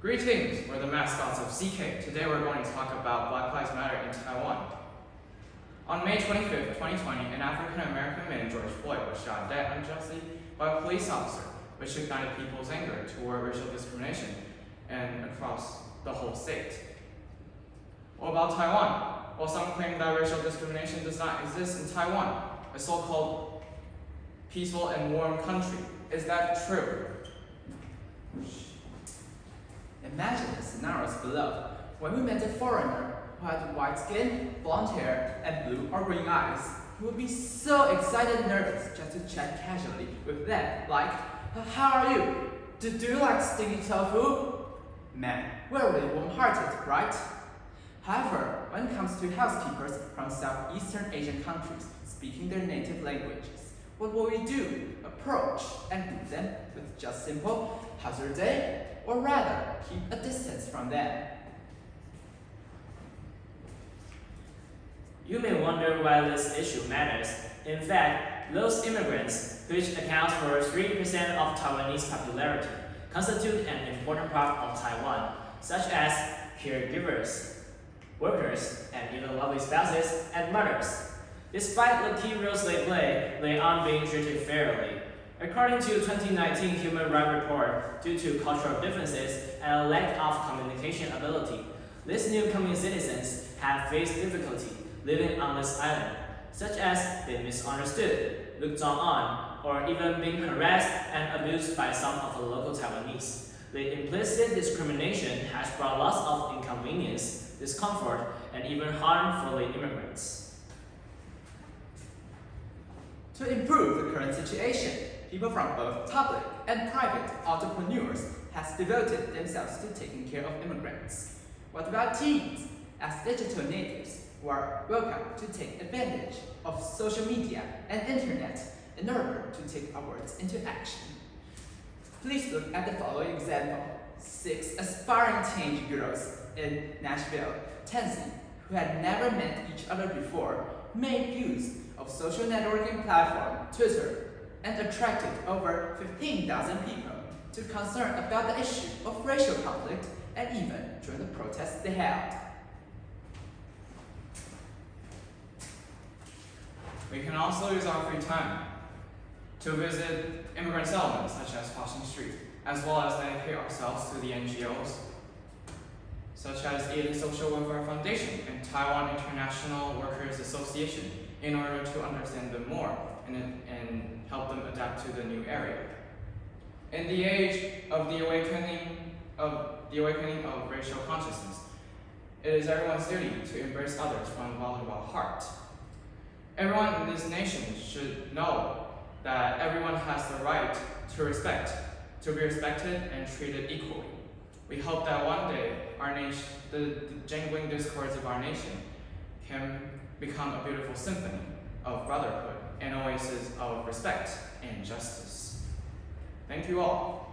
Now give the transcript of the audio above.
Greetings, we're the mascots of CK. Today we're going to talk about Black Lives Matter in Taiwan. On May 25, 2020, an African-American man, George Floyd, was shot dead unjustly by a police officer, which ignited people's anger toward racial discrimination and across the whole state. What about Taiwan? Well, some claim that racial discrimination does not exist in Taiwan, a so-called peaceful and warm country. Is that true? Imagine the scenarios below. When we met a foreigner who had white skin, blonde hair, and blue or green eyes, we would be so excited and nervous just to chat casually with them, like, how are you? Do you like stinky tofu? Man, we're really warm-hearted, right? However, when it comes to housekeepers from Southeastern Asian countries speaking their native languages, what will we do? Approach and greet them with just simple, how's your day? Or rather, keep a distance from them. You may wonder why this issue matters. In fact, those immigrants, which account for 3% of Taiwanese popularity, constitute an important part of Taiwan, such as caregivers, workers, and even lovely spouses and mothers. Despite the key roles they play, they aren't being treated fairly. According to a 2019 Human Rights Report, due to cultural differences and a lack of communication ability, these newcoming citizens have faced difficulty living on this island, such as being misunderstood, looked down on, or even being harassed and abused by some of the local Taiwanese. The implicit discrimination has brought lots of inconvenience, discomfort, and even harm for the immigrants. To improve the current situation, people from both public and private entrepreneurs have devoted themselves to taking care of immigrants. What about teens? As digital natives, who are welcome to take advantage of social media and internet in order to take our words into action. Please look at the following example. 6 aspiring teenage girls in Nashville, Tennessee, who had never met each other before, made use of social networking platform Twitter and attracted over 15,000 people to concern about the issue of racial conflict and even join the protests they held. We can also use our free time to visit immigrant settlements such as Washington Street, as well as dedicate ourselves to the NGOs such as Aid and Social Welfare Foundation and Taiwan International Workers Association in order to understand them more and help them adapt to the new area. In the age of the awakening of racial consciousness, it is everyone's duty to embrace others from the bottom of our heart. Everyone in this nation should know that everyone has the right to be respected and treated equally. We hope that one day the jangling discords of our nation can become a beautiful symphony of brotherhood and oasis of respect and justice. Thank you all.